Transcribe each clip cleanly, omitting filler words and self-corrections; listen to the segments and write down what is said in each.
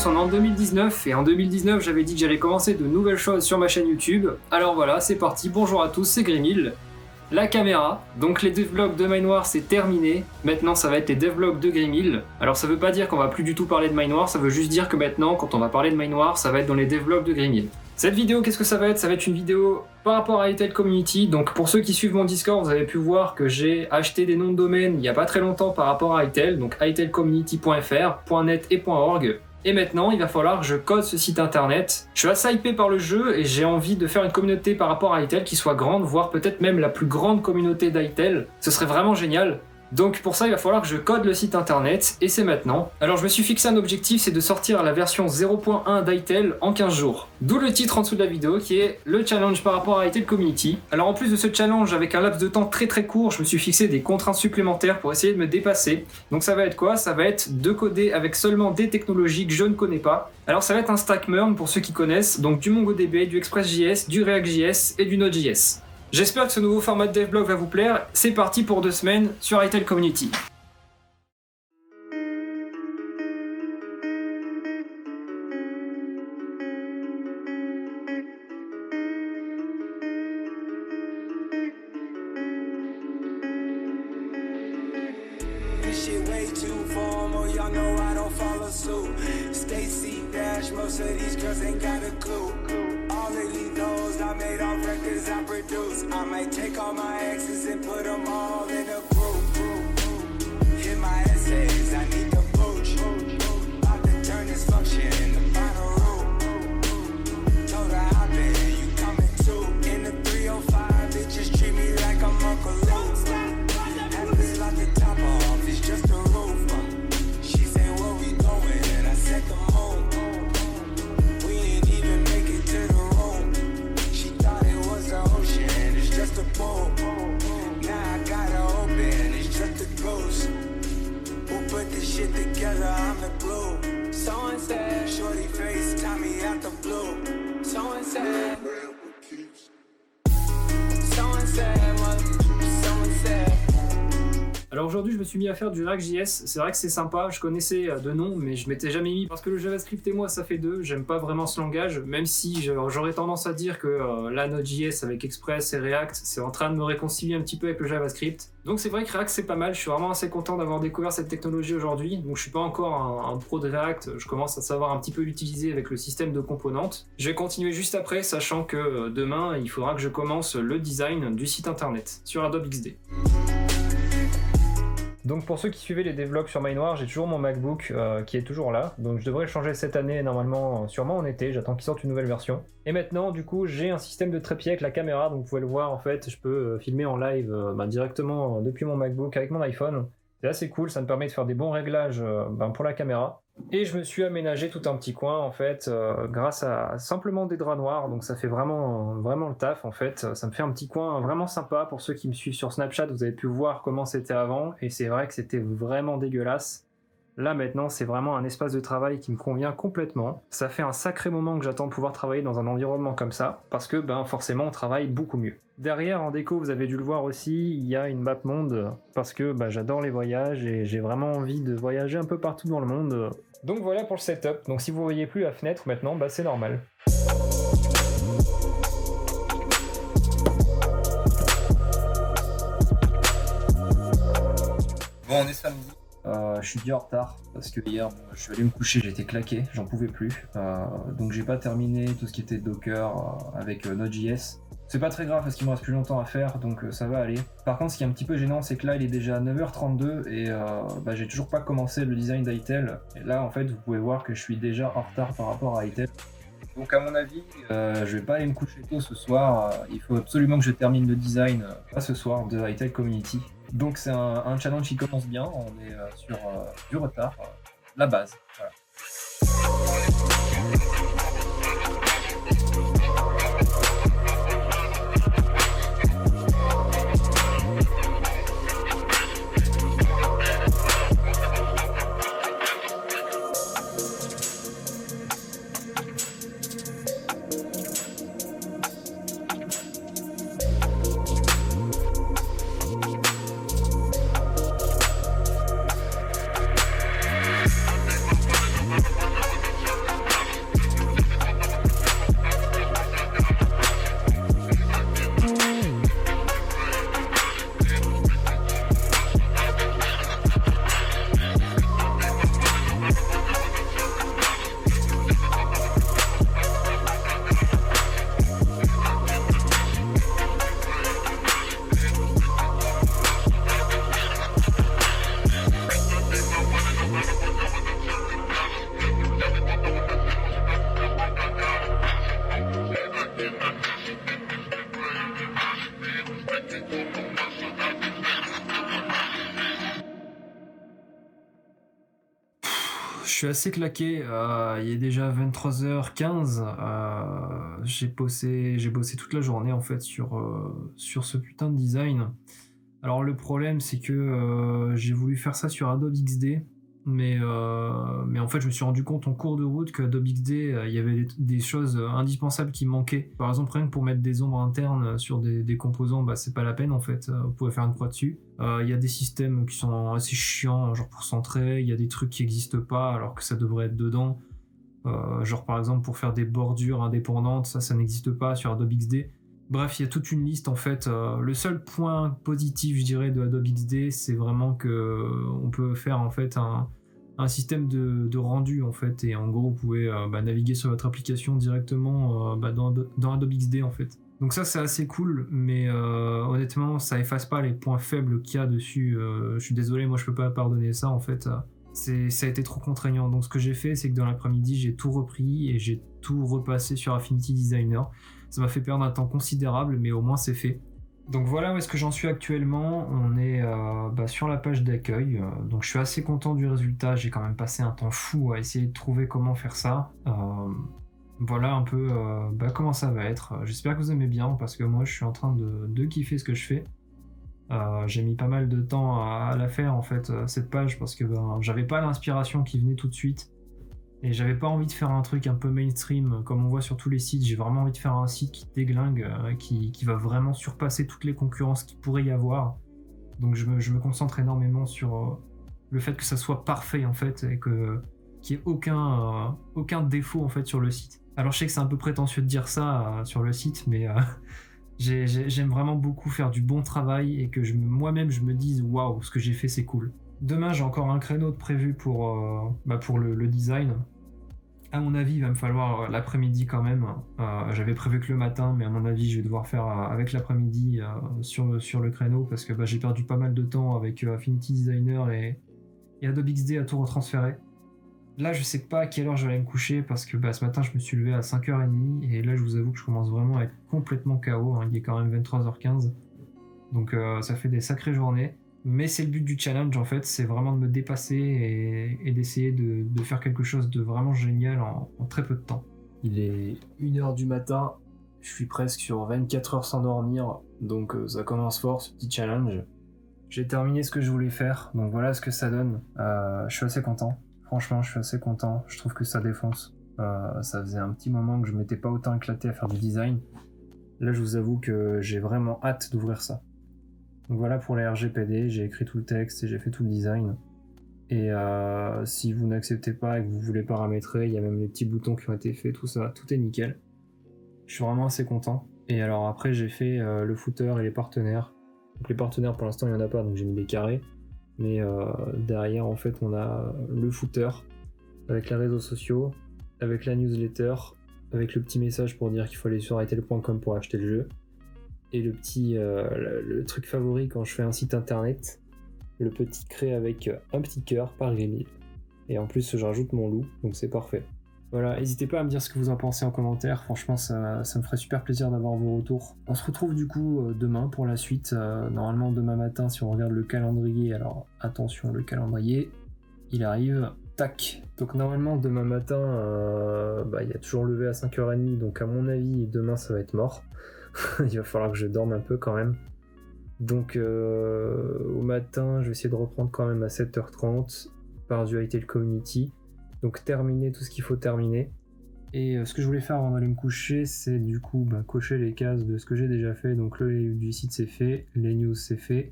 tous, on est en 2019 et en 2019 j'avais dit que j'allais commencer de nouvelles choses sur ma chaîne YouTube. Alors voilà, c'est parti, bonjour à tous, c'est Grimil. La caméra, donc les devlogs de Mine c'est terminé, maintenant ça va être les devlogs de Grimil. Alors ça veut pas dire qu'on va plus du tout parler de Mine ça veut juste dire que maintenant quand on va parler de Mine ça va être dans les devlogs de Grimil. Cette vidéo, qu'est-ce que ça va être? Ça va être une vidéo par rapport à Hytale Community. Donc pour ceux qui suivent mon Discord, vous avez pu voir que j'ai acheté des noms de domaine il y a pas très longtemps par rapport à Hytale, donc hytalecommunity.fr, .net et .org. Et maintenant, il va falloir que je code ce site internet. Je suis assez hypé par le jeu et j'ai envie de faire une communauté par rapport à Hytale qui soit grande, voire peut-être même la plus grande communauté d'Hytale. Ce serait vraiment génial. Donc pour ça, il va falloir que je code le site internet, et c'est maintenant. Alors je me suis fixé un objectif, c'est de sortir la version 0.1 d'Hytale en 15 jours. D'où le titre en dessous de la vidéo, qui est le challenge par rapport à Hytale Community. Alors en plus de ce challenge, avec un laps de temps très court, je me suis fixé des contraintes supplémentaires pour essayer de me dépasser. Donc ça va être quoi? Ça va être de coder avec seulement des technologies que je ne connais pas. Alors ça va être un stack MERN pour ceux qui connaissent, donc du MongoDB, du ExpressJS, du React.js et du Node.js. J'espère que ce nouveau format de devlog va vous plaire. C'est parti pour 2 semaines sur Hytale Community. I produce. I might take all my exes and put them all in a group. Hit my essays, I need the booch. About to turn this function into final room. Told her I've been, you coming too. In the 305, bitches treat me like I'm Uncle Luke. Had to slot the top off, it's just a roof. She said, where we going? And I said the moon. We ain't even make it to the room. She thought it was the ocean, it's just a pool. Now I gotta open, it's just a ghost. Who put this shit together? I'm the glue. So and said, shorty face, Tommy out the blue. So and said, so and said, so and said. Alors aujourd'hui je me suis mis à faire du React.js, c'est vrai que c'est sympa, je connaissais de nom mais je m'étais jamais mis parce que le JavaScript et moi ça fait deux, j'aime pas vraiment ce langage, même si j'aurais tendance à dire que la Node.js avec Express et React c'est en train de me réconcilier un petit peu avec le JavaScript. Donc c'est vrai que React c'est pas mal, je suis vraiment assez content d'avoir découvert cette technologie aujourd'hui, donc je suis pas encore un pro de React, je commence à savoir un petit peu l'utiliser avec le système de composantes. Je vais continuer juste après, sachant que demain il faudra que je commence le design du site internet sur Adobe XD. Donc pour ceux qui suivaient les devlogs sur Mine j'ai toujours mon MacBook qui est toujours là, donc je devrais le changer cette année normalement, sûrement en été, j'attends qu'il sorte une nouvelle version. Et maintenant du coup j'ai un système de trépied avec la caméra, donc vous pouvez le voir en fait, je peux filmer en live directement depuis mon MacBook avec mon iPhone. C'est assez cool, ça me permet de faire des bons réglages pour la caméra. Et je me suis aménagé tout un petit coin en fait grâce à simplement des draps noirs, donc ça fait vraiment le taf en fait. Ça me fait un petit coin vraiment sympa. Pour ceux qui me suivent sur Snapchat, vous avez pu voir comment c'était avant et c'est vrai que c'était vraiment dégueulasse. Là maintenant c'est vraiment un espace de travail qui me convient complètement. Ça fait un sacré moment que j'attends de pouvoir travailler dans un environnement comme ça, parce que forcément on travaille beaucoup mieux. Derrière en déco, vous avez dû le voir aussi, il y a une map monde, parce que j'adore les voyages et j'ai vraiment envie de voyager un peu partout dans le monde. Donc voilà pour le setup, donc si vous voyez plus la fenêtre maintenant, c'est normal. Bon, on est samedi. Je suis bien en retard parce que hier je suis allé me coucher, j'étais claqué, j'en pouvais plus. Donc j'ai pas terminé tout ce qui était Docker avec Node.js. C'est pas très grave parce qu'il me reste plus longtemps à faire, donc ça va aller. Par contre, ce qui est un petit peu gênant, c'est que là il est déjà 9h32 et j'ai toujours pas commencé le design d'Hytale. Et là en fait vous pouvez voir que je suis déjà en retard par rapport à Hytale. Donc à mon avis, je vais pas aller me coucher tôt ce soir. Il faut absolument que je termine le design pas ce soir de Hytale Community. Donc c'est un challenge qui commence bien, on est sur du retard, la base. Voilà. suis assez claqué, il est déjà 23h15, j'ai bossé toute la journée en fait sur ce putain de design. Alors le problème c'est que j'ai voulu faire ça sur Adobe XD, mais en fait je me suis rendu compte en cours de route que Adobe XD il y avait des choses indispensables qui manquaient. Par exemple rien que pour mettre des ombres internes sur des composants, bah c'est pas la peine en fait, vous pouvez faire une croix dessus. Il y a des systèmes qui sont assez chiants, genre pour centrer, il y a des trucs qui existent pas alors que ça devrait être dedans. Genre par exemple pour faire des bordures indépendantes, ça n'existe pas sur Adobe XD. Bref, il y a toute une liste en fait. Le seul point positif, je dirais, de Adobe XD, c'est vraiment que on peut faire en fait un système de rendu en fait, et en gros vous pouvez naviguer sur votre application directement dans Adobe XD en fait. Donc ça c'est assez cool, mais honnêtement ça efface pas les points faibles qu'il y a dessus. Je suis désolé, moi je peux pas pardonner ça en fait. Ça a été trop contraignant. Donc ce que j'ai fait, c'est que dans l'après-midi, j'ai tout repris et j'ai tout repassé sur Affinity Designer. Ça m'a fait perdre un temps considérable, mais au moins c'est fait. Donc voilà où est-ce que j'en suis actuellement. On est sur la page d'accueil. Donc je suis assez content du résultat. J'ai quand même passé un temps fou à essayer de trouver comment faire ça. Voilà un peu comment ça va être. J'espère que vous aimez bien, parce que moi je suis en train de kiffer ce que je fais. J'ai mis pas mal de temps à la faire en fait, cette page, parce que j'avais pas l'inspiration qui venait tout de suite. Et j'avais pas envie de faire un truc un peu mainstream comme on voit sur tous les sites. J'ai vraiment envie de faire un site qui déglingue, qui va vraiment surpasser toutes les concurrences qu'il pourrait y avoir. Donc je me concentre énormément sur le fait que ça soit parfait en fait, et qu'il n'y ait aucun défaut en fait sur le site. Alors je sais que c'est un peu prétentieux de dire ça sur le site, mais j'aime vraiment beaucoup faire du bon travail, et que moi-même je me dise waouh, ce que j'ai fait c'est cool. Demain j'ai encore un créneau de prévu pour le design. À mon avis il va me falloir l'après-midi quand même. J'avais prévu que le matin, mais à mon avis je vais devoir faire avec l'après-midi sur le créneau, parce que j'ai perdu pas mal de temps avec Affinity Designer et Adobe XD à tout retransférer. Là je sais pas à quelle heure je vais aller me coucher, parce que ce matin je me suis levé à 5h30, et là je vous avoue que je commence vraiment à être complètement KO, hein. Il est quand même 23h15, donc ça fait des sacrées journées. Mais c'est le but du challenge en fait, c'est vraiment de me dépasser et d'essayer de faire quelque chose de vraiment génial en très peu de temps. Il est 1h du matin, je suis presque sur 24 heures sans dormir, donc ça commence fort ce petit challenge. J'ai terminé ce que je voulais faire, donc voilà ce que ça donne. Je suis assez content, franchement je suis assez content, je trouve que ça défonce. Ça faisait un petit moment que je m'étais pas autant éclaté à faire du design. Là je vous avoue que j'ai vraiment hâte d'ouvrir ça. Donc voilà pour les RGPD, j'ai écrit tout le texte et j'ai fait tout le design. Et si vous n'acceptez pas et que vous voulez paramétrer, il y a même les petits boutons qui ont été faits, tout ça, tout est nickel. Je suis vraiment assez content. Et alors après j'ai fait le footer et les partenaires. Donc les partenaires pour l'instant il n'y en a pas, donc j'ai mis des carrés. Mais derrière en fait on a le footer avec les réseaux sociaux, avec la newsletter, avec le petit message pour dire qu'il faut aller sur itel.com pour acheter le jeu. Et le petit le truc favori quand je fais un site internet, le petit cré avec un petit cœur par Gmail. Et en plus je rajoute mon loup, donc c'est parfait. Voilà, n'hésitez pas à me dire ce que vous en pensez en commentaire, franchement ça me ferait super plaisir d'avoir vos retours. On se retrouve du coup demain pour la suite, normalement demain matin si on regarde le calendrier, alors attention le calendrier, il arrive, tac. Donc normalement demain matin, il y a toujours levé à 5h30, donc à mon avis demain ça va être mort. Il va falloir que je dorme un peu quand même. Donc au matin, je vais essayer de reprendre quand même à 7h30 par du Itel Community. Donc terminer tout ce qu'il faut terminer. Et ce que je voulais faire avant d'aller me coucher, c'est du coup cocher les cases de ce que j'ai déjà fait. Donc le layout du site c'est fait, les news c'est fait.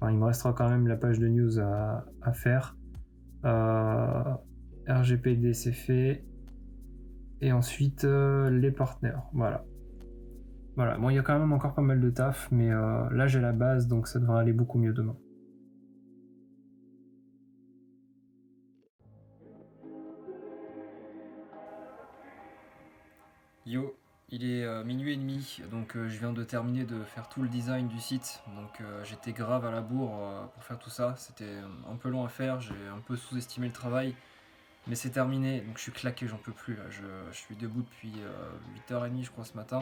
Enfin, il me restera quand même la page de news à faire. RGPD c'est fait. Et ensuite les partenaires, voilà. Voilà, bon il y a quand même encore pas mal de taf, mais là j'ai la base, donc ça devrait aller beaucoup mieux demain. Yo, il est minuit et demi, donc je viens de terminer de faire tout le design du site, donc j'étais grave à la bourre pour faire tout ça, c'était un peu long à faire, j'ai un peu sous-estimé le travail, mais c'est terminé, donc je suis claqué, j'en peux plus, là. Je suis debout depuis 8h30 je crois ce matin.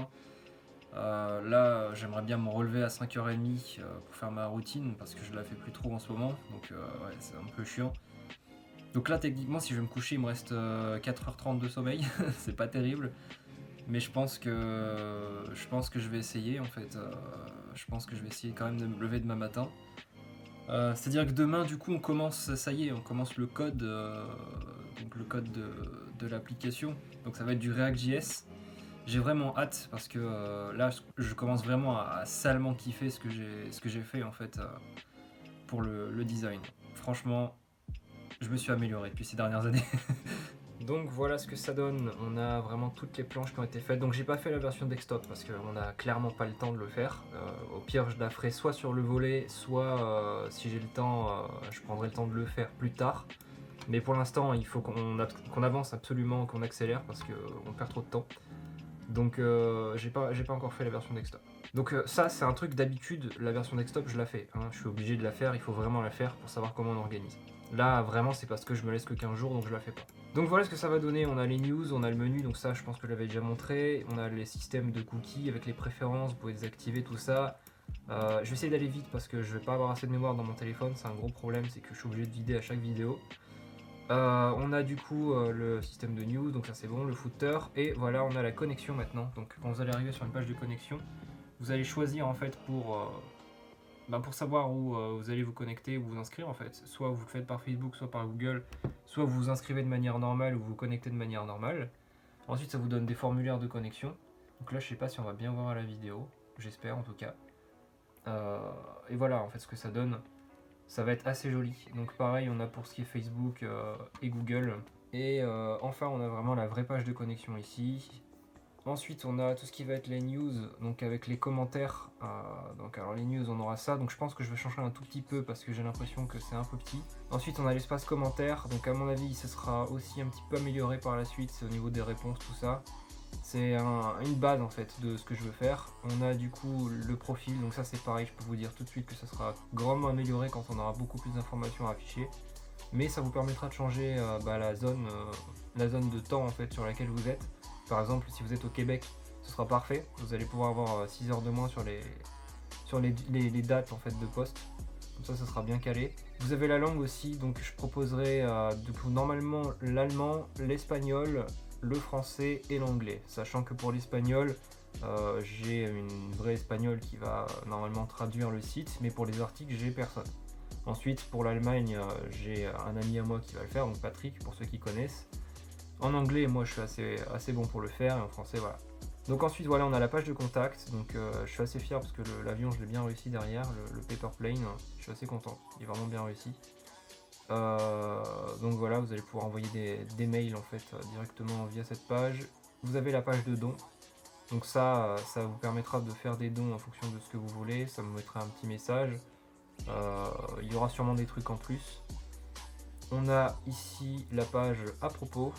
Là j'aimerais bien me relever à 5h30 pour faire ma routine, parce que je la fais plus trop en ce moment, donc ouais c'est un peu chiant. Donc là, techniquement, si je vais me coucher, il me reste 4h30 de sommeil. C'est pas terrible. Mais je pense que je vais essayer en fait. Je pense que je vais essayer quand même de me lever demain matin. C'est-à-dire que demain, du coup, on commence, ça y est, on commence le code, donc le code de l'application. Donc ça va être du React.js. J'ai vraiment hâte parce que là, je commence vraiment à salement kiffer ce que j'ai fait en fait pour le design. Franchement, je me suis amélioré depuis ces dernières années. Donc voilà ce que ça donne, on a vraiment toutes les planches qui ont été faites. Donc j'ai pas fait la version desktop parce qu'on a clairement pas le temps de le faire. Au pire je la ferai soit sur le volet, soit si j'ai le temps, je prendrai le temps de le faire plus tard. Mais pour l'instant il faut qu'on avance absolument, qu'on accélère parce qu'on perd trop de temps. Donc j'ai pas encore fait la version desktop. Donc ça c'est un truc d'habitude, la version desktop je la fais. Hein. Je suis obligé de la faire, il faut vraiment la faire pour savoir comment on organise. Là vraiment c'est parce que je me laisse que 15 jours donc je la fais pas. Donc voilà ce que ça va donner, on a les news, on a le menu, donc ça je pense que je l'avais déjà montré. On a les systèmes de cookies avec les préférences, vous pouvez désactiver tout ça. Je vais essayer d'aller vite parce que je vais pas avoir assez de mémoire dans mon téléphone, c'est un gros problème, c'est que je suis obligé de vider à chaque vidéo. On a du coup le système de news, donc ça c'est bon, le footer, et voilà on a la connexion maintenant. Donc quand vous allez arriver sur une page de connexion, vous allez choisir en fait pour savoir où vous allez vous connecter ou vous inscrire en fait. Soit vous le faites par Facebook, soit par Google, soit vous vous inscrivez de manière normale ou vous vous connectez de manière normale. Ensuite ça vous donne des formulaires de connexion. Donc là je sais pas si on va bien voir à la vidéo, j'espère en tout cas. Et voilà en fait ce que ça donne. Ça va être assez joli. Donc pareil on a pour ce qui est Facebook et Google. Et enfin on a vraiment la vraie page de connexion ici. Ensuite on a tout ce qui va être les news, donc avec les commentaires. Donc alors les news on aura ça, donc je pense que je vais changer un tout petit peu parce que j'ai l'impression que c'est un peu petit. Ensuite on a l'espace commentaires, donc à mon avis ce sera aussi un petit peu amélioré par la suite au niveau des réponses, tout ça. C'est une base en fait de ce que je veux faire. On a du coup le profil, donc ça c'est pareil, je peux vous dire tout de suite que ça sera grandement amélioré quand on aura beaucoup plus d'informations à afficher. Mais ça vous permettra de changer la zone de temps en fait sur laquelle vous êtes. Par exemple, si vous êtes au Québec, ce sera parfait. Vous allez pouvoir avoir 6 heures de moins sur les dates en fait de poste. Comme ça sera bien calé. Vous avez la langue aussi, donc je proposerai normalement l'allemand, l'espagnol, le français et l'anglais. Sachant que pour l'espagnol, j'ai une vraie espagnole qui va normalement traduire le site, mais pour les articles, j'ai personne. Ensuite, pour l'Allemagne, j'ai un ami à moi qui va le faire, donc Patrick, pour ceux qui connaissent. En anglais, moi, je suis assez bon pour le faire, et en français, voilà. Donc ensuite, voilà, on a la page de contact. Donc je suis assez fier parce que l'avion, je l'ai bien réussi derrière, le paper plane. Je suis assez content, il est vraiment bien réussi. Donc voilà, vous allez pouvoir envoyer des mails en fait directement via cette page. Vous avez la page de dons. Donc ça vous permettra de faire des dons en fonction de ce que vous voulez. Ça me mettra un petit message. Il y aura sûrement des trucs en plus. On a ici la page à propos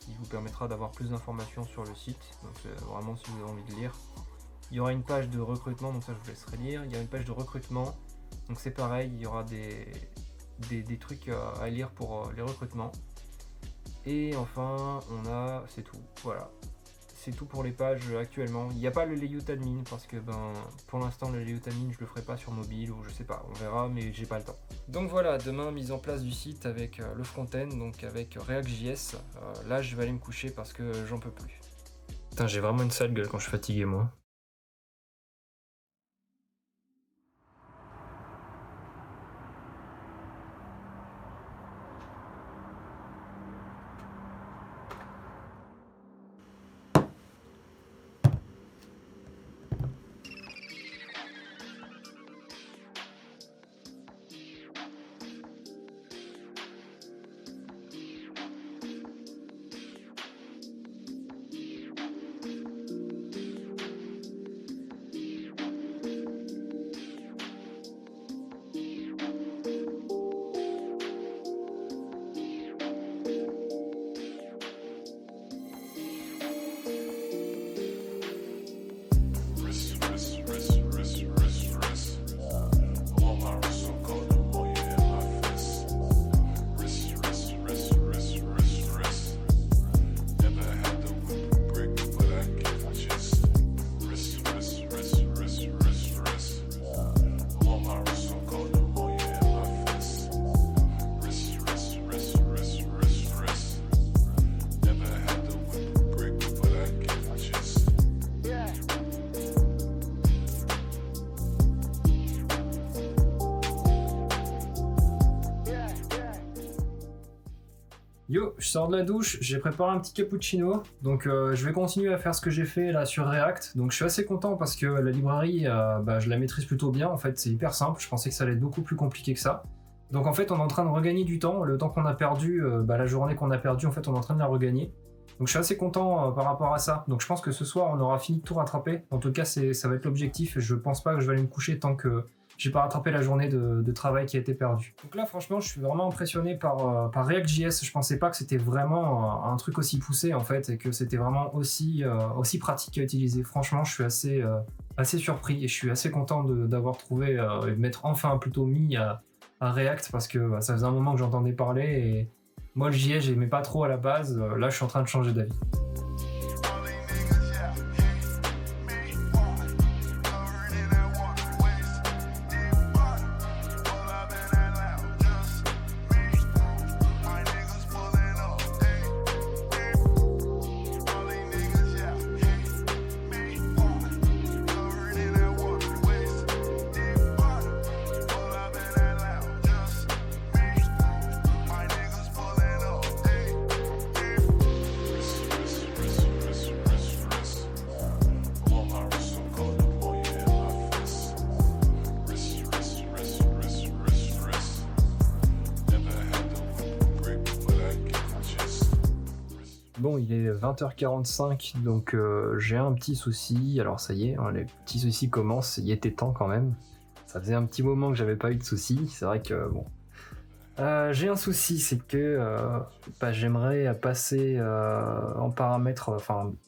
qui vous permettra d'avoir plus d'informations sur le site. Donc vraiment si vous avez envie de lire. Il y aura une page de recrutement, donc ça je vous laisserai lire. Il y a une page de recrutement. Donc c'est pareil, il y aura des trucs à lire pour les recrutements. Et enfin c'est tout, voilà. C'est tout pour les pages actuellement. Il n'y a pas le layout admin parce que pour l'instant le layout admin je le ferai pas sur mobile ou je sais pas, on verra, mais j'ai pas le temps. Donc voilà, demain mise en place du site avec le front-end, donc avec React.js. Là je vais aller me coucher parce que j'en peux plus. Putain, j'ai vraiment une sale gueule quand je suis fatigué moi. Yo, je sors de la douche, j'ai préparé un petit cappuccino, donc je vais continuer à faire ce que j'ai fait là sur React. Donc je suis assez content parce que la librairie, je la maîtrise plutôt bien, en fait c'est hyper simple, je pensais que ça allait être beaucoup plus compliqué que ça. Donc en fait on est en train de regagner du temps, le temps qu'on a perdu, la journée qu'on a perdue, en fait on est en train de la regagner. Donc je suis assez content par rapport à ça, donc je pense que ce soir on aura fini de tout rattraper, en tout cas ça va être l'objectif, je pense pas que je vais aller me coucher tant que j'ai pas rattrapé la journée de travail qui a été perdue. Donc là, franchement, je suis vraiment impressionné par React.js. Je pensais pas que c'était vraiment un truc aussi poussé, en fait, et que c'était vraiment aussi pratique à utiliser. Franchement, je suis assez surpris et je suis assez content d'avoir trouvé et de m'être enfin plutôt mis à React parce que ça faisait un moment que j'entendais parler et moi, le JS, j'aimais pas trop à la base. Là, je suis en train de changer d'avis. Bon, il est 20h45, donc j'ai un petit souci. Alors ça y est, hein, les petits soucis commencent, il était temps quand même. Ça faisait un petit moment que j'avais pas eu de soucis, c'est vrai que bon. J'ai un souci, c'est que j'aimerais passer en paramètre,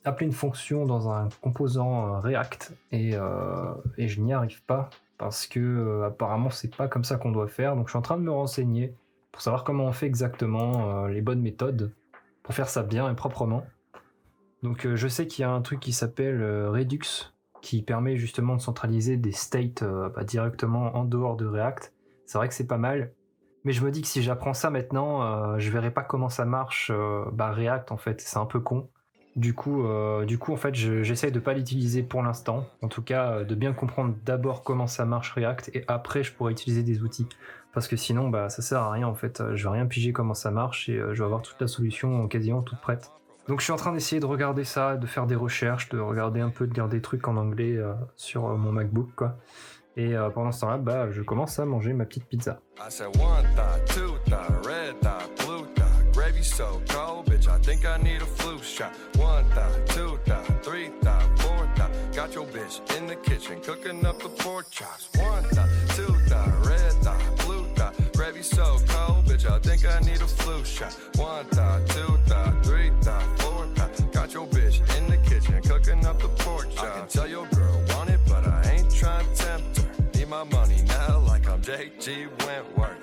appeler une fonction dans un composant React et je n'y arrive pas parce que apparemment c'est pas comme ça qu'on doit faire. Donc je suis en train de me renseigner pour savoir comment on fait exactement les bonnes méthodes pour faire ça bien et proprement. Donc je sais qu'il y a un truc qui s'appelle Redux qui permet justement de centraliser des states directement en dehors de React. C'est vrai que c'est pas mal. Mais je me dis que si j'apprends ça maintenant, je verrai pas comment ça marche React en fait, c'est un peu con. Du coup en fait, j'essaye de pas l'utiliser pour l'instant. En tout cas, de bien comprendre d'abord comment ça marche React et après je pourrais utiliser des outils. Parce que sinon, ça sert à rien en fait. Je vais rien piger comment ça marche et je vais avoir toute la solution quasiment toute prête. Donc je suis en train d'essayer de regarder ça, de faire des recherches, de regarder un peu, de lire des trucs en anglais sur mon MacBook quoi. Et pendant ce temps-là, je commence à manger ma petite pizza. I said one thought, two thought, red thought, blue thought, gravy so cold, bitch, I think I need a flu shot. One thought, two thought, three thought, four thought, got your bitch in the kitchen cooking up the pork chops. One thought, two thought, red thought, blue thought, gravy so cold, bitch, I think I need a flu shot. One thought, two thought, three thought, four thought, got your bitch in the kitchen cooking up the pork chops. I can tell your girl want it, but I ain't trying to tempt her. My money now like I'm JG Wentworth.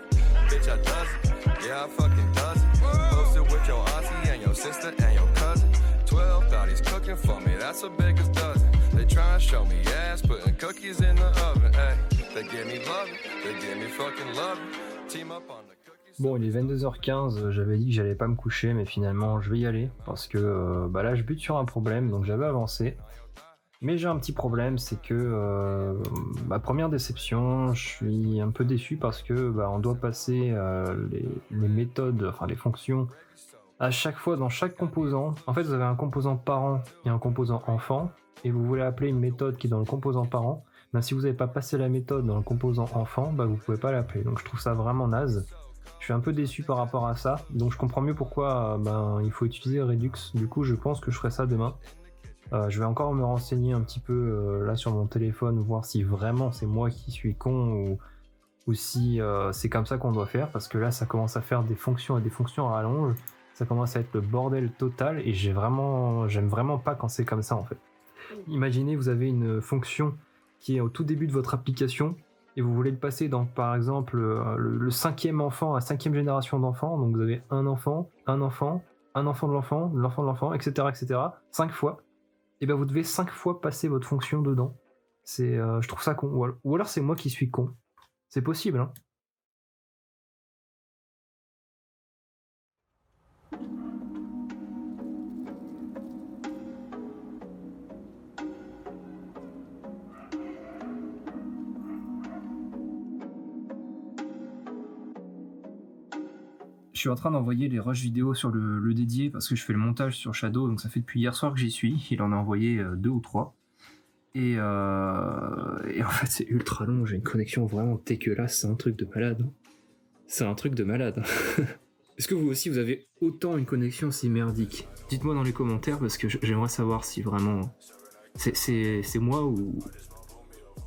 Bitch, I does it. Yeah, I fucking does it. Posted with your auntie and your sister and your cousin. 12 thought he's cooking for me, that's a biggest dozen. They try and show me ass, putting cookies in the oven. Hey, they give me love it, they give me fucking love it. Team up on the cookies. Bon, il est 22h15, j'avais dit que j'allais pas me coucher, mais finalement je vais y aller parce que là je bute sur un problème, donc j'avais avancé. Mais j'ai un petit problème, c'est que ma première déception, je suis un peu déçu parce que on doit passer les méthodes, enfin les fonctions à chaque fois dans chaque composant. En fait, vous avez un composant parent et un composant enfant, et vous voulez appeler une méthode qui est dans le composant parent. Si vous n'avez pas passé la méthode dans le composant enfant, vous pouvez pas l'appeler. Donc je trouve ça vraiment naze. Je suis un peu déçu par rapport à ça, donc je comprends mieux pourquoi il faut utiliser Redux. Du coup, je pense que je ferai ça demain. Je vais encore me renseigner un petit peu là sur mon téléphone, voir si vraiment c'est moi qui suis con ou si c'est comme ça qu'on doit faire, parce que là ça commence à faire des fonctions et des fonctions à rallonge, ça commence à être le bordel total et j'aime vraiment pas quand c'est comme ça en fait. Imaginez, vous avez une fonction qui est au tout début de votre application et vous voulez le passer dans par exemple le cinquième enfant, la cinquième génération d'enfants, donc vous avez un enfant de l'enfant, etc. 5 fois. Et vous devez 5 fois passer votre fonction dedans. Je trouve ça con. Ou alors c'est moi qui suis con. C'est possible, hein. Je suis en train d'envoyer les rushs vidéo sur le dédié parce que je fais le montage sur Shadow, donc ça fait depuis hier soir que j'y suis. Il en a envoyé 2 ou 3. Et en fait, c'est ultra long. J'ai une connexion vraiment dégueulasse. C'est un truc de malade. C'est un truc de malade. Est-ce que vous aussi, vous avez autant une connexion si merdique ? Dites-moi dans les commentaires parce que j'aimerais savoir si vraiment c'est moi ou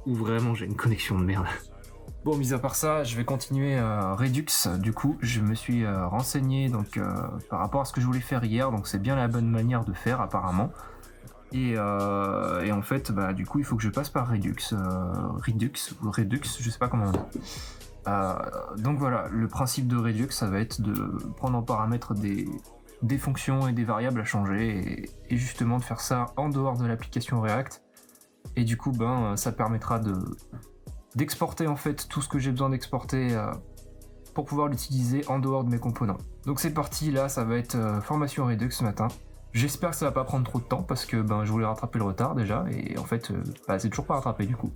vraiment j'ai une connexion de merde. Bon, mis à part ça, je vais continuer Redux. Du coup, je me suis renseigné donc par rapport à ce que je voulais faire hier. Donc, c'est bien la bonne manière de faire apparemment. Et en fait, bah du coup, il faut que je passe par Redux, je sais pas comment on dit. Donc voilà, le principe de Redux, ça va être de prendre en paramètre des fonctions et des variables à changer et justement de faire ça en dehors de l'application React. Et du coup, ben, ça permettra d'exporter en fait tout ce que j'ai besoin d'exporter pour pouvoir l'utiliser en dehors de mes composants. Donc c'est parti, là, ça va être formation Redux ce matin. J'espère que ça va pas prendre trop de temps parce que ben, je voulais rattraper le retard déjà et en fait, bah, c'est toujours pas rattrapé du coup.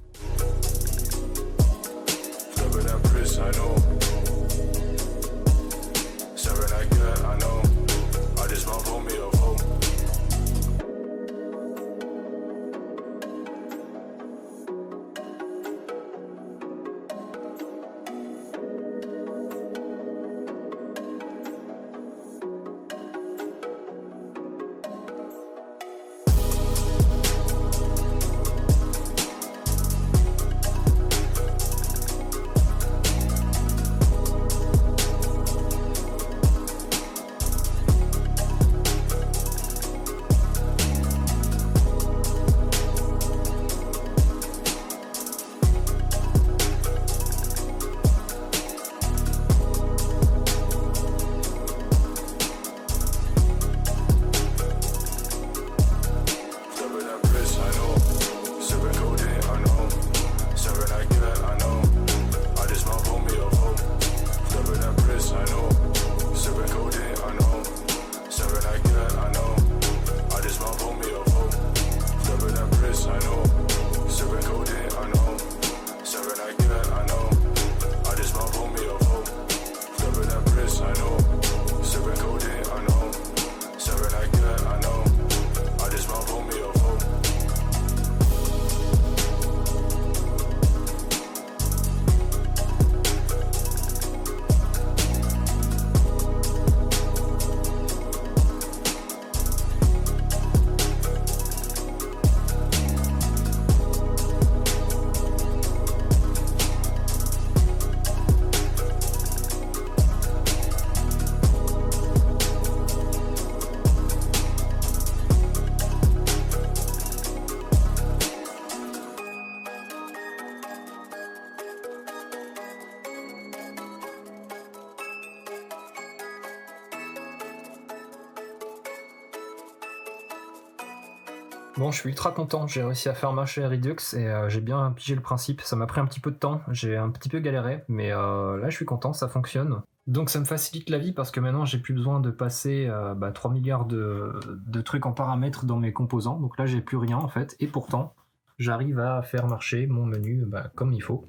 Bon, je suis ultra content, j'ai réussi à faire marcher Redux et j'ai bien pigé le principe. Ça m'a pris un petit peu de temps, j'ai un petit peu galéré, mais là je suis content, ça fonctionne. Donc ça me facilite la vie parce que maintenant j'ai plus besoin de passer 3 milliards de trucs en paramètres dans mes composants. Donc là j'ai plus rien en fait, et pourtant j'arrive à faire marcher mon menu comme il faut.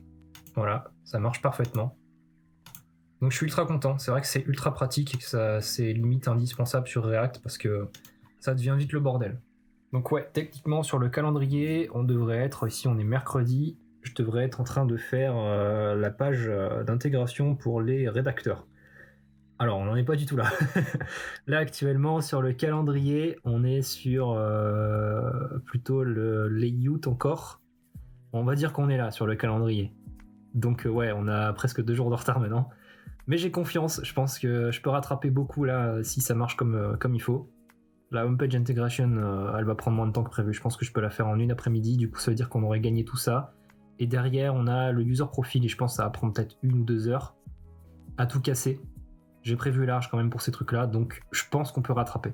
Voilà, ça marche parfaitement. Donc je suis ultra content, c'est vrai que c'est ultra pratique et que ça c'est limite indispensable sur React parce que ça devient vite le bordel. Donc ouais, techniquement sur le calendrier, on devrait être, ici on est mercredi, je devrais être en train de faire la page d'intégration pour les rédacteurs. Alors on n'en est pas du tout là. Là actuellement sur le calendrier, on est sur plutôt le layout encore. On va dire qu'on est là sur le calendrier. Donc ouais, on a presque 2 jours de retard maintenant. Mais j'ai confiance, je pense que je peux rattraper beaucoup là si ça marche comme il faut. La homepage integration, elle va prendre moins de temps que prévu. Je pense que je peux la faire en une après-midi. Du coup, ça veut dire qu'on aurait gagné tout ça. Et derrière, on a le user profile. Et je pense que ça va prendre peut-être 1 ou 2 heures à tout casser. J'ai prévu large quand même pour ces trucs-là. Donc, je pense qu'on peut rattraper.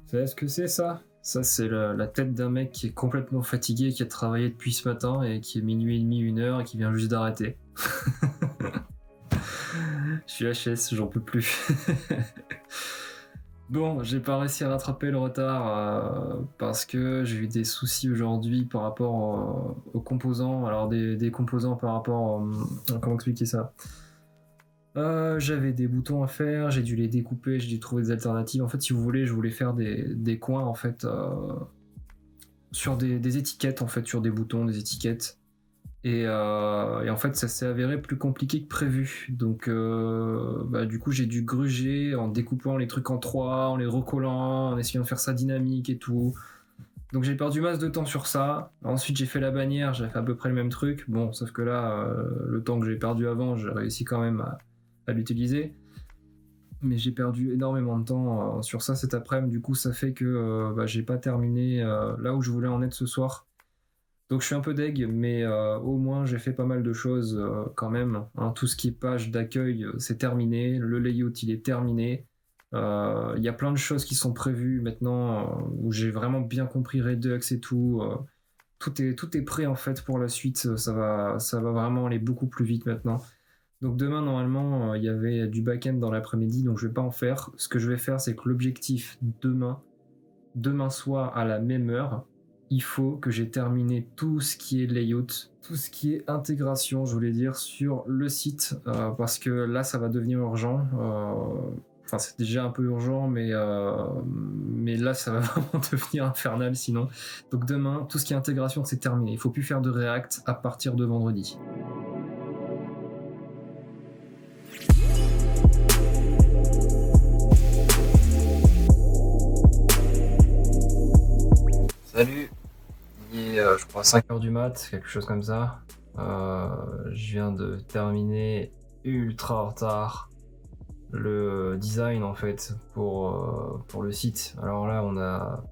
Vous savez ce que c'est ça? Ça, c'est la tête d'un mec qui est complètement fatigué, qui a travaillé depuis ce matin et qui est minuit et demi, 1h et qui vient juste d'arrêter. Je suis HS, j'en peux plus. Bon, j'ai pas réussi à rattraper le retard parce que j'ai eu des soucis aujourd'hui par rapport aux composants. Alors des composants par rapport... comment expliquer ça? J'avais des boutons à faire, j'ai dû les découper, j'ai dû trouver des alternatives. En fait, si vous voulez, je voulais faire des coins en fait sur des étiquettes en fait, sur des boutons, des étiquettes. Et en fait, ça s'est avéré plus compliqué que prévu. Donc, du coup, j'ai dû gruger en découpant les trucs en 3, en les recollant, en essayant de faire ça dynamique et tout. Donc, j'ai perdu masse de temps sur ça. Ensuite, j'ai fait la bannière, j'ai fait à peu près le même truc. Bon, sauf que là, le temps que j'ai perdu avant, j'ai réussi quand même à l'utiliser. Mais j'ai perdu énormément de temps sur ça cet après-midi. Du coup, ça fait que j'ai pas terminé là où je voulais en être ce soir. Donc je suis un peu deg, mais au moins j'ai fait pas mal de choses quand même. Hein. Tout ce qui est page d'accueil, c'est terminé. Le layout, il est terminé. Il y a plein de choses qui sont prévues maintenant où j'ai vraiment bien compris Redux et tout. Tout est prêt en fait pour la suite. Ça va vraiment aller beaucoup plus vite maintenant. Donc demain, normalement, il y avait du back-end dans l'après-midi, donc je vais pas en faire. Ce que je vais faire, c'est que l'objectif demain soir à la même heure, il faut que j'ai terminé tout ce qui est layout, tout ce qui est intégration, je voulais dire, sur le site, parce que là, ça va devenir urgent. Enfin, c'est déjà un peu urgent, mais là, ça va vraiment devenir infernal sinon. Donc demain, tout ce qui est intégration, c'est terminé. Il faut plus faire de React à partir de vendredi. Salut, il est je crois 5h du mat, quelque chose comme ça. Je viens de terminer ultra en retard le design en fait pour le site. Alors là on a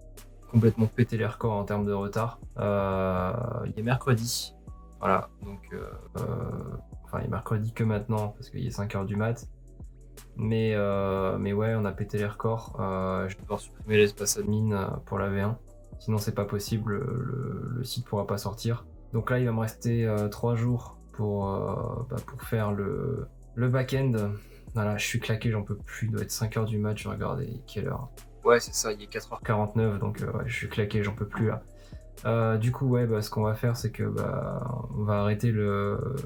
complètement pété les records en termes de retard. Il est mercredi, voilà, donc il est mercredi que maintenant parce qu'il est 5h du mat. Mais ouais, on a pété les records. Je vais devoir supprimer l'espace admin pour la V1. Sinon c'est pas possible, le site pourra pas sortir. Donc là il va me rester 3 jours pour faire le back-end. Voilà, je suis claqué, j'en peux plus, il doit être 5h du mat, je vais regarder quelle heure. Ouais c'est ça, il est 4h49, donc ouais, je suis claqué, j'en peux plus là. Du coup ouais, ce qu'on va faire c'est que on va arrêter le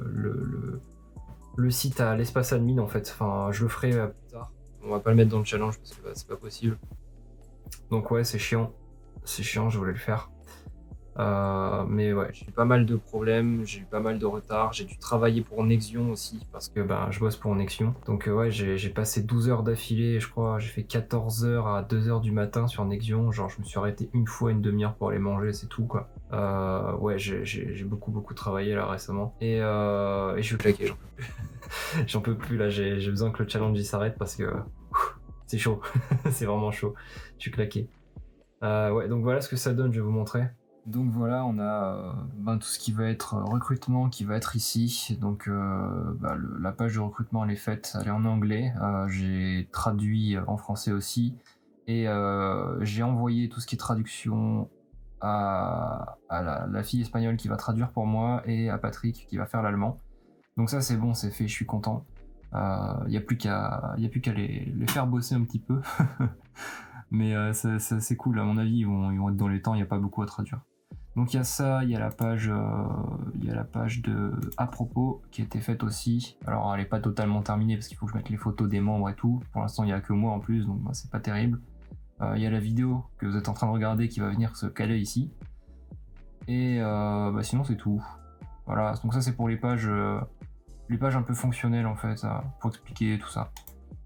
site à l'espace admin en fait. Enfin je le ferai plus tard. On va pas le mettre dans le challenge parce que c'est pas possible. Donc ouais c'est chiant. C'est chiant, je voulais le faire. Mais ouais, j'ai eu pas mal de problèmes, j'ai eu pas mal de retard, j'ai dû travailler pour Nexion aussi, parce que je bosse pour Nexion. Donc ouais, j'ai passé 12 heures d'affilée, je crois, j'ai fait 14h à 2h du matin sur Nexion, genre je me suis arrêté une fois une demi-heure pour aller manger, c'est tout quoi. Ouais, j'ai beaucoup travaillé là récemment, et je suis claqué, j'en peux plus. J'en peux plus là, j'ai besoin que le challenge il s'arrête parce que c'est chaud, c'est vraiment chaud, je suis claqué. Ouais, donc voilà ce que ça donne, je vais vous montrer. Donc voilà, on a tout ce qui va être recrutement qui va être ici. Donc la page de recrutement elle est faite, elle est en anglais. J'ai traduit en français aussi. Et j'ai envoyé tout ce qui est traduction à la fille espagnole qui va traduire pour moi et à Patrick qui va faire l'allemand. Donc ça c'est bon, c'est fait, je suis content. Il n'y a plus qu'à les faire bosser un petit peu. Mais c'est cool, à mon avis, ils vont être dans les temps, il n'y a pas beaucoup à traduire. Donc il y a ça, il y a la page de à propos qui a été faite aussi. Alors elle n'est pas totalement terminée parce qu'il faut que je mette les photos des membres et tout. Pour l'instant il n'y a que moi en plus, donc c'est pas terrible. Il y a la vidéo que vous êtes en train de regarder qui va venir se caler ici. Et sinon c'est tout. Voilà, donc ça c'est pour les pages un peu fonctionnelles en fait, pour expliquer tout ça.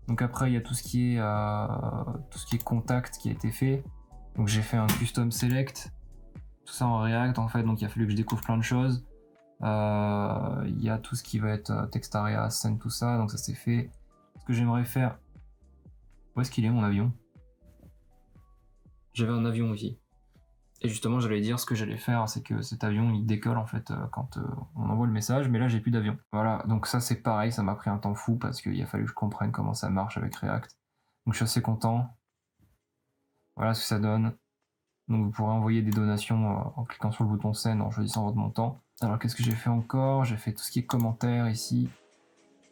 Donc après il y a tout ce qui est contact qui a été fait. Donc j'ai fait un custom select, tout ça en React en fait, donc il a fallu que je découvre plein de choses. Il y a tout ce qui va être text area, send, tout ça, donc ça c'est fait. Ce que j'aimerais faire... Où est-ce qu'il est mon avion? J'avais un avion aussi. Et justement, j'allais dire ce que j'allais faire, c'est que cet avion, il décolle en fait quand on envoie le message, mais là, j'ai plus d'avion. Voilà, donc ça, c'est pareil, ça m'a pris un temps fou parce qu'il a fallu que je comprenne comment ça marche avec React. Donc, je suis assez content. Voilà ce que ça donne. Donc, vous pourrez envoyer des donations en cliquant sur le bouton Send, en choisissant votre montant. Alors, qu'est-ce que j'ai fait encore? J'ai fait tout ce qui est commentaires ici.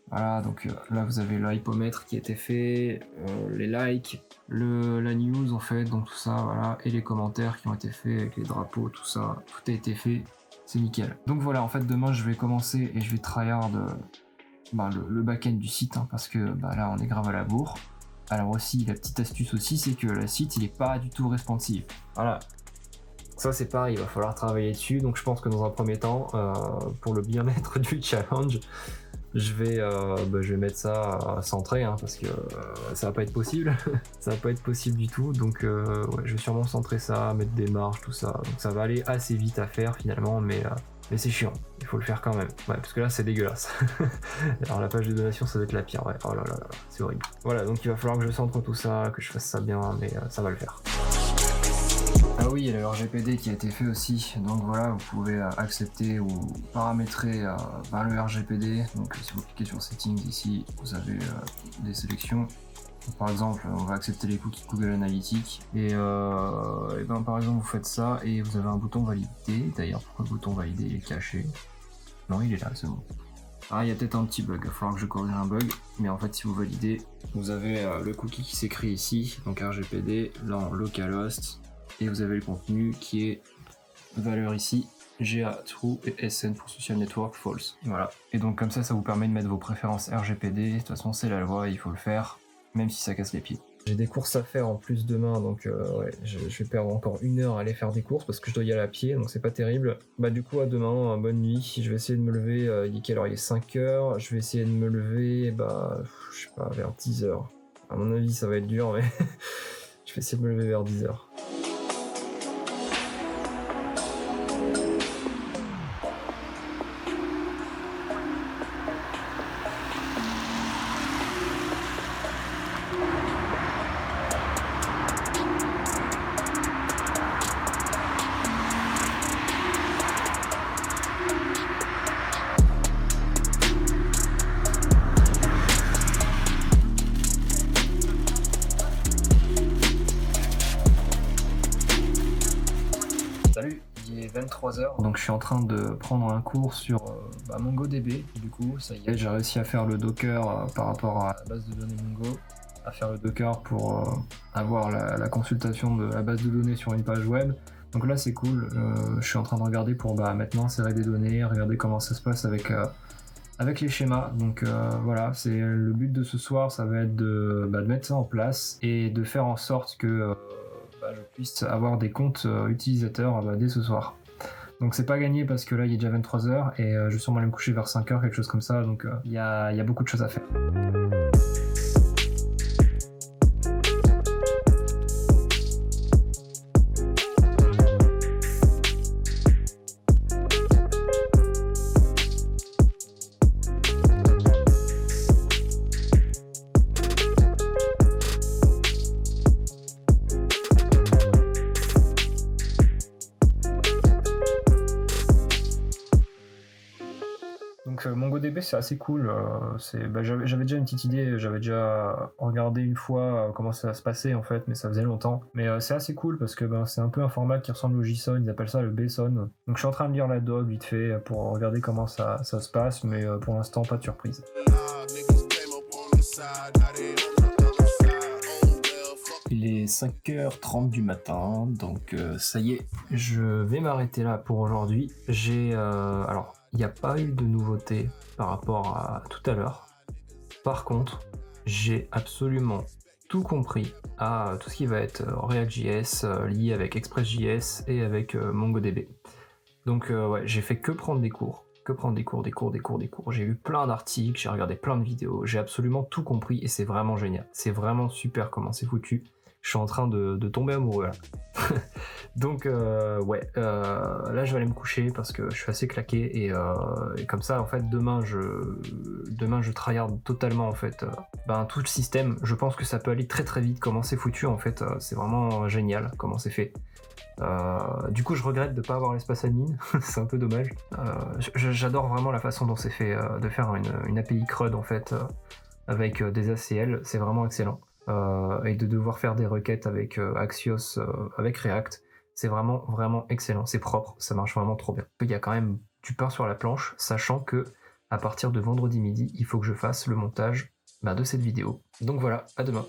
Voilà, donc là vous avez le hypomètre qui a été fait, les likes, la news en fait, donc tout ça, voilà, et les commentaires qui ont été faits avec les drapeaux, tout ça, tout a été fait, c'est nickel. Donc voilà, en fait demain je vais commencer et je vais tryhard le back-end du site, hein, parce que là on est grave à la bourre. Alors aussi, la petite astuce aussi, c'est que le site il est pas du tout responsive. Voilà. Ça c'est pareil, il va falloir travailler dessus, donc je pense que dans un premier temps, pour le bien-être du challenge, je vais mettre ça centré, hein, parce que ça va pas être possible. Ça va pas être possible du tout, donc ouais, je vais sûrement centrer ça, mettre des marges, tout ça. Donc ça va aller assez vite à faire finalement, mais c'est chiant, il faut le faire quand même. Ouais, parce que là c'est dégueulasse. Alors la page de donation ça va être la pire, ouais. Oh là là là, c'est horrible. Voilà, donc il va falloir que je centre tout ça, que je fasse ça bien, mais ça va le faire. Ah oui, il y a le RGPD qui a été fait aussi, donc voilà, vous pouvez accepter ou paramétrer le RGPD. Donc si vous cliquez sur Settings ici, vous avez des sélections. Donc, par exemple, on va accepter les cookies Google Analytics et par exemple vous faites ça et vous avez un bouton valider. D'ailleurs, pourquoi le bouton valider il est caché? Non, il est là, c'est bon. Ah, il y a peut-être un petit bug, il va falloir que je corrige un bug, mais en fait si vous validez, vous avez le cookie qui s'écrit ici, donc RGPD, là en localhost. Et vous avez le contenu qui est valeur ici, GA true et SN pour social network false. Voilà. Et donc comme ça vous permet de mettre vos préférences RGPD. De toute façon c'est la loi, il faut le faire, même si ça casse les pieds. J'ai des courses à faire en plus demain, donc ouais, je vais perdre encore 1 heure à aller faire des courses parce que je dois y aller à pied, donc c'est pas terrible. Du coup à demain, bonne nuit. Je vais essayer de me lever, il est quelle heure? Il est 5h. Je vais essayer de me lever, je sais pas, vers 10h. À mon avis ça va être dur, mais je vais essayer de me lever vers 10h. Salut, il est 23h, donc je suis en train de prendre un cours sur MongoDB. Du coup, ça y est, j'ai réussi à faire le Docker par rapport à la base de données Mongo, à faire le Docker pour avoir la consultation de la base de données sur une page web. Donc là, c'est cool. Je suis en train de regarder pour maintenant insérer des données, regarder comment ça se passe avec les schémas. Donc voilà, c'est le but de ce soir, ça va être de mettre ça en place et de faire en sorte que je puisse avoir des comptes utilisateurs dès ce soir. Donc c'est pas gagné parce que là il est déjà 23h et je vais sûrement aller me coucher vers 5h, quelque chose comme ça, donc il y a beaucoup de choses à faire. Donc MongoDB c'est assez cool, j'avais déjà une petite idée, j'avais déjà regardé une fois comment ça se passait en fait, mais ça faisait longtemps. Mais c'est assez cool parce que c'est un peu un format qui ressemble au JSON, ils appellent ça le BSON. Donc je suis en train de lire la doc vite fait pour regarder comment ça se passe, mais pour l'instant pas de surprise. Il est 5h30 du matin, donc ça y est, je vais m'arrêter là pour aujourd'hui. Alors, il n'y a pas eu de nouveauté par rapport à tout à l'heure. Par contre, j'ai absolument tout compris à tout ce qui va être React.js lié avec Express.js et avec MongoDB. Donc ouais, j'ai fait que prendre des cours. J'ai lu plein d'articles, j'ai regardé plein de vidéos, j'ai absolument tout compris et c'est vraiment génial. C'est vraiment super comment c'est foutu. Je suis en train de tomber amoureux là. Donc ouais, là je vais aller me coucher parce que je suis assez claqué et comme ça en fait demain je tryhard totalement en fait tout le système. Je pense que ça peut aller très très vite comment c'est foutu en fait, c'est vraiment génial comment c'est fait. Du coup je regrette de pas avoir l'espace admin, c'est un peu dommage. J'adore vraiment la façon dont c'est fait, de faire une API CRUD en fait avec des ACL, c'est vraiment excellent. Et de devoir faire des requêtes avec Axios, avec React, c'est vraiment vraiment excellent, c'est propre, ça marche vraiment trop bien. Il y a quand même du pain sur la planche, sachant que à partir de vendredi midi, il faut que je fasse le montage de cette vidéo. Donc voilà, à demain.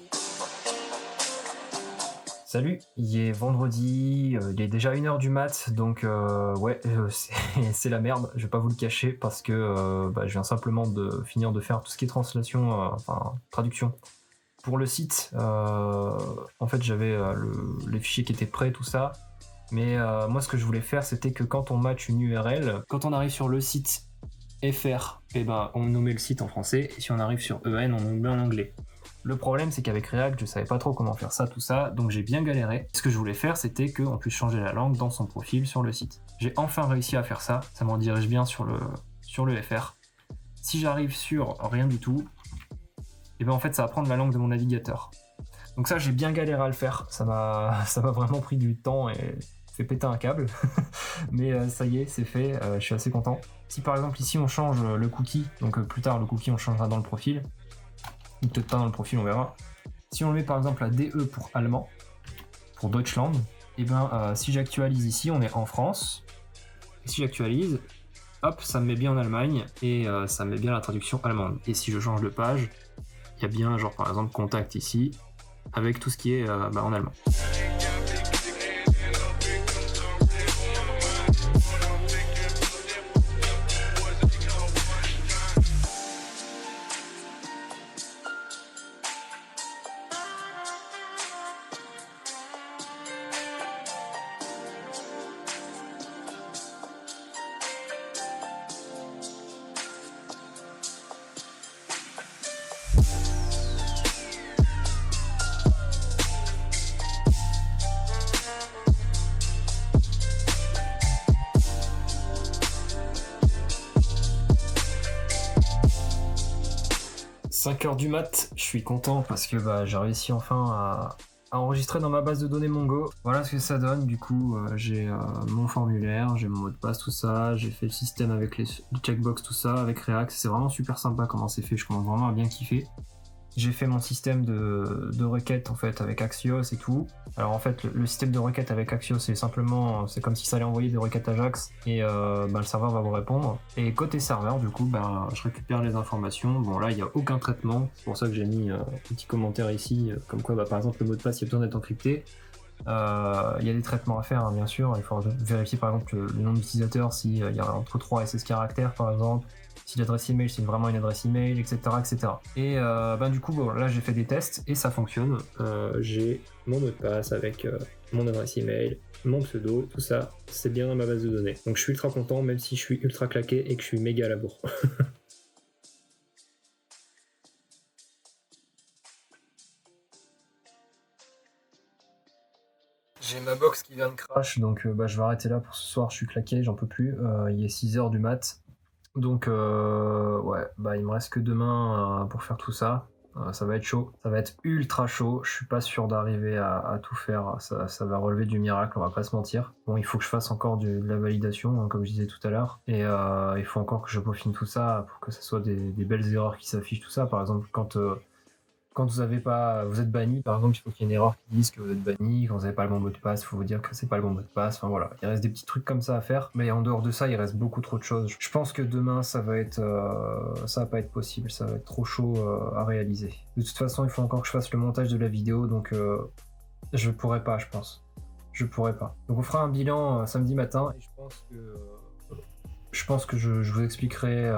Salut, il est vendredi, il est déjà 1h du mat, donc ouais, c'est la merde, je vais pas vous le cacher, parce que je viens simplement de finir de faire tout ce qui est translation, traduction. Pour le site, en fait j'avais les fichiers qui étaient prêts, tout ça, mais moi ce que je voulais faire c'était que quand on match une URL, quand on arrive sur le site FR, on nommait le site en français, et si on arrive sur EN, on nommait en anglais. Le problème c'est qu'avec React je savais pas trop comment faire ça, tout ça, donc j'ai bien galéré. Ce que je voulais faire c'était qu'on puisse changer la langue dans son profil sur le site. J'ai enfin réussi à faire ça, ça me redirige bien sur le FR. Si j'arrive sur rien du tout, en fait ça va prendre la langue de mon navigateur. Donc ça j'ai bien galéré à le faire, ça m'a vraiment pris du temps et fait péter un câble. Mais ça y est, c'est fait, je suis assez content. Si par exemple ici on change le cookie, donc plus tard le cookie on changera dans le profil, ou peut-être pas dans le profil, on verra. Si on le met par exemple à DE pour allemand, pour Deutschland, si j'actualise ici, on est en France, et si j'actualise, hop, ça me met bien en Allemagne, et ça me met bien la traduction allemande. Et si je change de page, il y a bien genre par exemple contact ici, avec tout ce qui est en allemand. 5h du mat, je suis content parce que j'ai réussi enfin à enregistrer dans ma base de données Mongo. Voilà ce que ça donne, du coup j'ai mon formulaire, j'ai mon mot de passe, tout ça, j'ai fait le système avec les checkbox, tout ça, avec React, c'est vraiment super sympa comment c'est fait, je commence vraiment à bien kiffer. J'ai fait mon système de requête en fait avec Axios et tout. Alors en fait le système de requête avec Axios c'est comme si ça allait envoyer des requêtes Ajax et le serveur va vous répondre. Et côté serveur du coup je récupère les informations. Bon là il n'y a aucun traitement, c'est pour ça que j'ai mis un petit commentaire ici comme quoi par exemple le mot de passe il y a besoin d'être encrypté. Il y a des traitements à faire bien sûr, il faut vérifier par exemple le nom d'utilisateur s'il y a entre 3 et 16 caractères par exemple. Si l'adresse email c'est vraiment une adresse email, etc. Et du coup là j'ai fait des tests et ça fonctionne. J'ai mon mot de passe avec mon adresse email, mon pseudo, tout ça, c'est bien dans ma base de données. Donc je suis ultra content même si je suis ultra claqué et que je suis méga à la bourre. J'ai ma box qui vient de crash donc je vais arrêter là pour ce soir, je suis claqué, j'en peux plus. Il est 6h du mat. Donc il me reste que demain pour faire tout ça. Ça va être chaud, ça va être ultra chaud. Je suis pas sûr d'arriver à tout faire. Ça va relever du miracle, on va pas se mentir. Bon, il faut que je fasse encore de la validation, comme je disais tout à l'heure. Et il faut encore que je peaufine tout ça pour que ça soit des belles erreurs qui s'affichent, tout ça. Par exemple, quand vous êtes banni, par exemple, il faut qu'il y ait une erreur qui dise que vous êtes banni. Quand vous n'avez pas le bon mot de passe, il faut vous dire que c'est pas le bon mot de passe. Enfin voilà, il reste des petits trucs comme ça à faire. Mais en dehors de ça, il reste beaucoup trop de choses. Je pense que demain, ça va pas être possible. Ça va être trop chaud à réaliser. De toute façon, il faut encore que je fasse le montage de la vidéo, donc je pourrais pas, je pense. Je pourrais pas. Donc on fera un bilan samedi matin. Et je pense que je vous expliquerai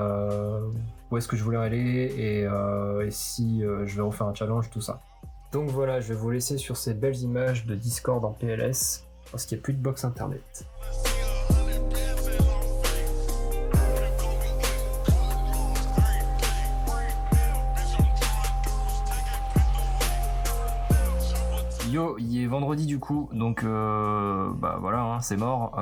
où est-ce que je voulais aller et si je vais refaire un challenge, tout ça. Donc voilà, je vais vous laisser sur ces belles images de Discord en PLS parce qu'il n'y a plus de box internet. Yo, il est vendredi du coup, donc bah voilà, hein, c'est mort.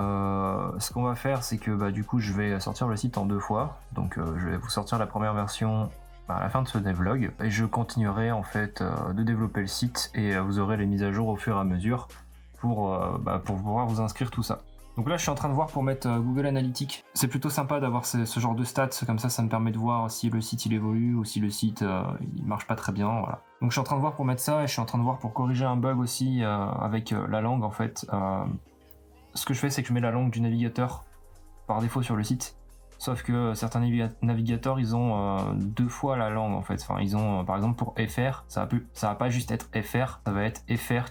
Ce qu'on va faire, c'est que bah du coup, je vais sortir le site en 2 fois. Donc je vais vous sortir la première version à la fin de ce devlog, et je continuerai en fait de développer le site, et vous aurez les mises à jour au fur et à mesure pour pouvoir vous inscrire tout ça. Donc là, je suis en train de voir pour mettre Google Analytics. C'est plutôt sympa d'avoir ce genre de stats, comme ça me permet de voir si le site il évolue ou si le site il marche pas très bien. Voilà. Donc je suis en train de voir pour mettre ça, et je suis en train de voir pour corriger un bug aussi avec la langue en fait. Ce que je fais, c'est que je mets la langue du navigateur par défaut sur le site. Sauf que certains navigateurs, ils ont 2 fois la langue en fait. Enfin, ils ont par exemple pour FR, ça va pas juste être FR, ça va être FR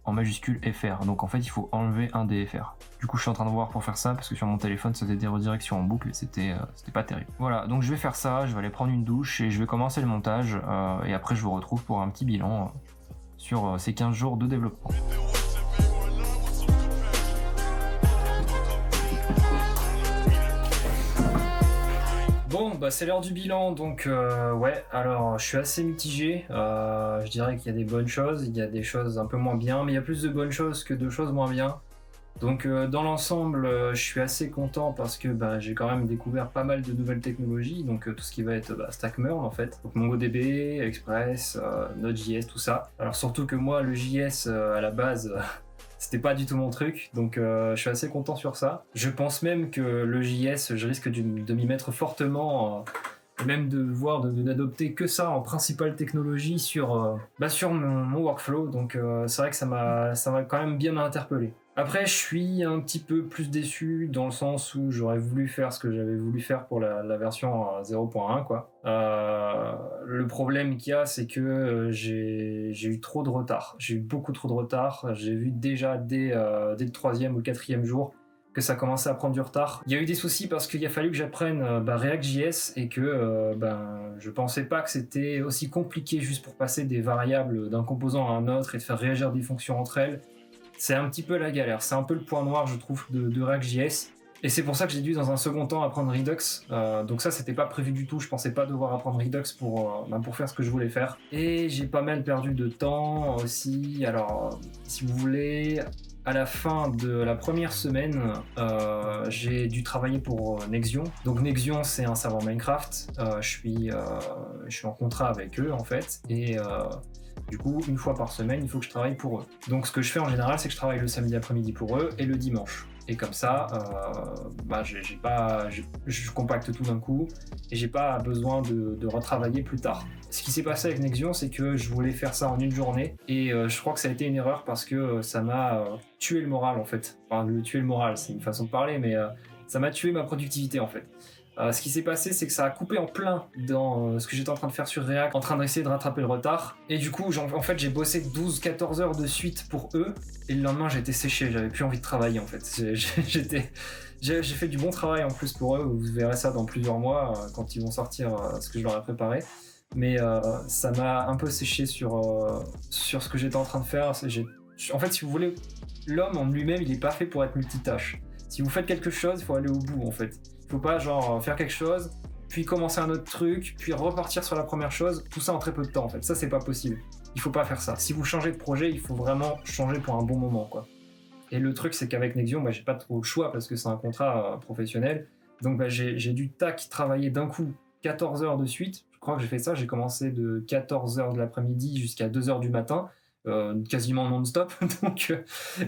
en majuscule FR. Donc en fait, il faut enlever un des FR. Du coup, je suis en train de voir pour faire ça parce que sur mon téléphone, ça faisait des redirections en boucle et c'était pas terrible. Voilà, donc je vais faire ça, je vais aller prendre une douche et je vais commencer le montage. Et après, je vous retrouve pour un petit bilan sur ces 15 jours de développement. Bon, bah c'est l'heure du bilan, donc ouais, alors je suis assez mitigé, je dirais qu'il y a des bonnes choses, il y a des choses un peu moins bien, mais il y a plus de bonnes choses que de choses moins bien. Donc dans l'ensemble, je suis assez content parce que j'ai quand même découvert pas mal de nouvelles technologies, donc tout ce qui va être StackMerl en fait, donc MongoDB, Express, Node.js, tout ça. Alors surtout que moi, le JS à la base... C'était pas du tout mon truc, donc je suis assez content sur ça. Je pense même que le JS, je risque de m'y mettre fortement, même de n'adopter que ça en principale technologie sur mon workflow, donc c'est vrai que ça m'a quand même bien interpellé. Après, je suis un petit peu plus déçu dans le sens où j'aurais voulu faire ce que j'avais voulu faire pour la version 0.1 quoi. Le problème qu'il y a, c'est que j'ai eu trop de retard. J'ai eu beaucoup trop de retard. J'ai vu déjà dès le 3e ou le 4e jour que ça commençait à prendre du retard. Il y a eu des soucis parce qu'il a fallu que j'apprenne React.js et que je pensais pas que c'était aussi compliqué juste pour passer des variables d'un composant à un autre et de faire réagir des fonctions entre elles. C'est un petit peu la galère, c'est un peu le point noir je trouve de React.js, et c'est pour ça que j'ai dû dans un second temps apprendre Redux, donc ça c'était pas prévu du tout, je pensais pas devoir apprendre Redux pour faire ce que je voulais faire, et j'ai pas mal perdu de temps aussi. Alors si vous voulez, à la fin de la première semaine, j'ai dû travailler pour Nexion. Donc Nexion, c'est un serveur Minecraft. Je suis en contrat avec eux en fait, et du coup, une fois par semaine, il faut que je travaille pour eux. Donc ce que je fais en général, c'est que je travaille le samedi après-midi pour eux et le dimanche. Et comme ça, je compacte tout d'un coup et j'ai pas besoin de retravailler plus tard. Ce qui s'est passé avec Nexion, c'est que je voulais faire ça en une journée et je crois que ça a été une erreur parce que ça m'a tué le moral en fait. Enfin, tuer le moral, c'est une façon de parler, mais ça m'a tué ma productivité en fait. Ce qui s'est passé, c'est que ça a coupé en plein dans ce que j'étais en train de faire sur React, en train d'essayer de rattraper le retard. Et du coup, en fait, j'ai bossé 12-14 heures de suite pour eux. Et le lendemain, j'étais séché, j'avais plus envie de travailler en fait. J'ai fait du bon travail en plus pour eux. Vous verrez ça dans plusieurs mois quand ils vont sortir ce que je leur ai préparé. Mais ça m'a un peu séché sur ce que j'étais en train de faire. En fait, si vous voulez, l'homme en lui-même, il est pas fait pour être multitâche. Si vous faites quelque chose, il faut aller au bout en fait. Il faut pas faire quelque chose, puis commencer un autre truc, puis repartir sur la première chose, tout ça en très peu de temps en fait. Ça c'est pas possible. Il faut pas faire ça. Si vous changez de projet, il faut vraiment changer pour un bon moment quoi. Et le truc c'est qu'avec Nexion, j'ai pas trop le choix parce que c'est un contrat professionnel. Donc j'ai dû travailler d'un coup 14 heures de suite. Je crois que j'ai fait ça, j'ai commencé de 14 heures de l'après-midi jusqu'à 2 heures du matin. Quasiment non-stop, donc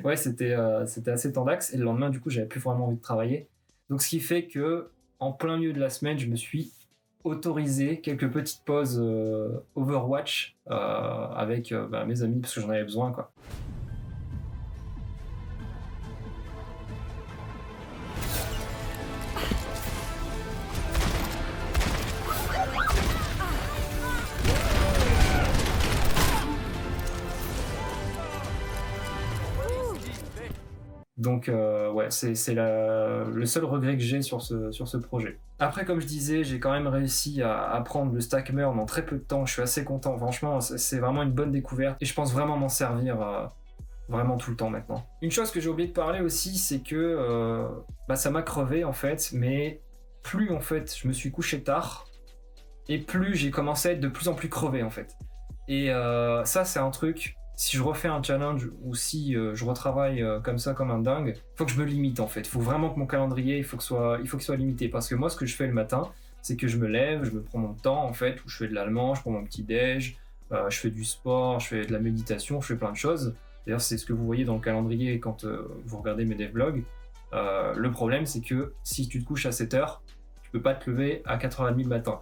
ouais c'était assez tendax, et le lendemain du coup j'avais plus vraiment envie de travailler, donc ce qui fait que en plein milieu de la semaine je me suis autorisé quelques petites pauses Overwatch avec mes amis parce que j'en avais besoin quoi. Donc ouais, c'est le seul regret que j'ai sur ce projet. Après, comme je disais, j'ai quand même réussi à apprendre le StackMerl en très peu de temps. Je suis assez content, franchement, c'est vraiment une bonne découverte et je pense vraiment m'en servir vraiment tout le temps maintenant. Une chose que j'ai oublié de parler aussi, c'est que ça m'a crevé en fait, mais plus en fait je me suis couché tard et plus j'ai commencé à être de plus en plus crevé en fait. Et ça c'est un truc si je refais un challenge ou si je retravaille comme ça, comme un dingue, faut que je me limite en fait. Faut vraiment que mon calendrier, il faut qu'il soit limité. Parce que moi, ce que je fais le matin, c'est que je me lève, je me prends mon temps en fait, où je fais de l'allemand, je prends mon petit déj, je fais du sport, je fais de la méditation, je fais plein de choses. D'ailleurs, c'est ce que vous voyez dans le calendrier quand vous regardez mes devlogs. Le problème, c'est que si tu te couches à 7h, tu peux pas te lever à 4h30 le matin.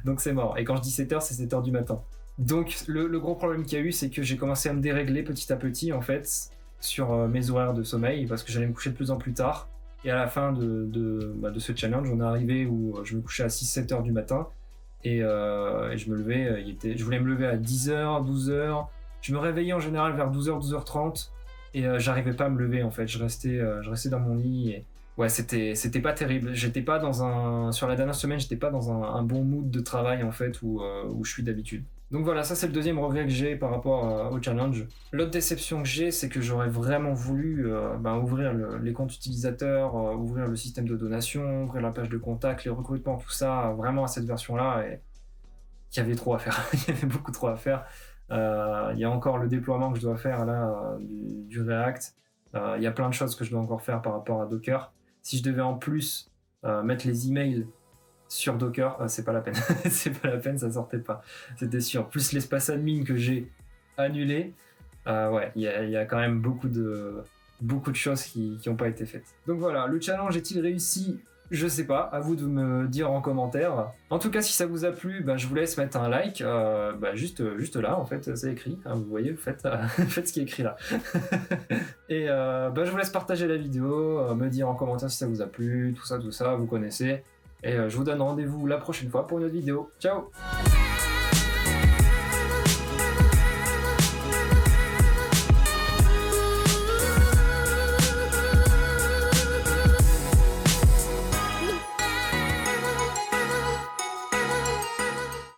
donc c'est mort. Et quand je dis 7h, c'est 7h du matin. Donc le gros problème qu'il y a eu, c'est que j'ai commencé à me dérégler petit à petit en fait sur mes horaires de sommeil parce que j'allais me coucher de plus en plus tard. Et à la fin de ce challenge, on est arrivé où je me couchais à 6-7 heures du matin et je me levais, je voulais me lever à 10h, 12h. Je me réveillais en général vers 12h, 12h30 et j'arrivais pas à me lever en fait. Je restais dans mon lit et ouais, c'était pas terrible. J'étais pas sur la dernière semaine, j'étais pas dans un bon mood de travail en fait où je suis d'habitude. Donc voilà, ça c'est le deuxième regret que j'ai par rapport au challenge. L'autre déception que j'ai, c'est que j'aurais vraiment voulu ouvrir les comptes utilisateurs, ouvrir le système de donation, ouvrir la page de contact, les recrutements, tout ça, vraiment à cette version-là. Et il y avait trop à faire, il y avait beaucoup trop à faire. Il y a encore le déploiement que je dois faire là du React. Il y a plein de choses que je dois encore faire par rapport à Docker. Si je devais en plus mettre les emails sur Docker, c'est pas la peine. C'est pas la peine, ça sortait pas. C'était sûr. Plus l'espace admin que j'ai annulé, ouais, il y a quand même beaucoup de choses qui n'ont pas été faites. Donc voilà, le challenge est-il réussi ? Je sais pas, à vous de me dire en commentaire. En tout cas, si ça vous a plu, je vous laisse mettre un like, juste là, en fait, c'est écrit. Hein, vous voyez, faites ce qui est écrit là. Et je vous laisse partager la vidéo, me dire en commentaire si ça vous a plu, tout ça, vous connaissez. Et je vous donne rendez-vous la prochaine fois pour une autre vidéo. Ciao!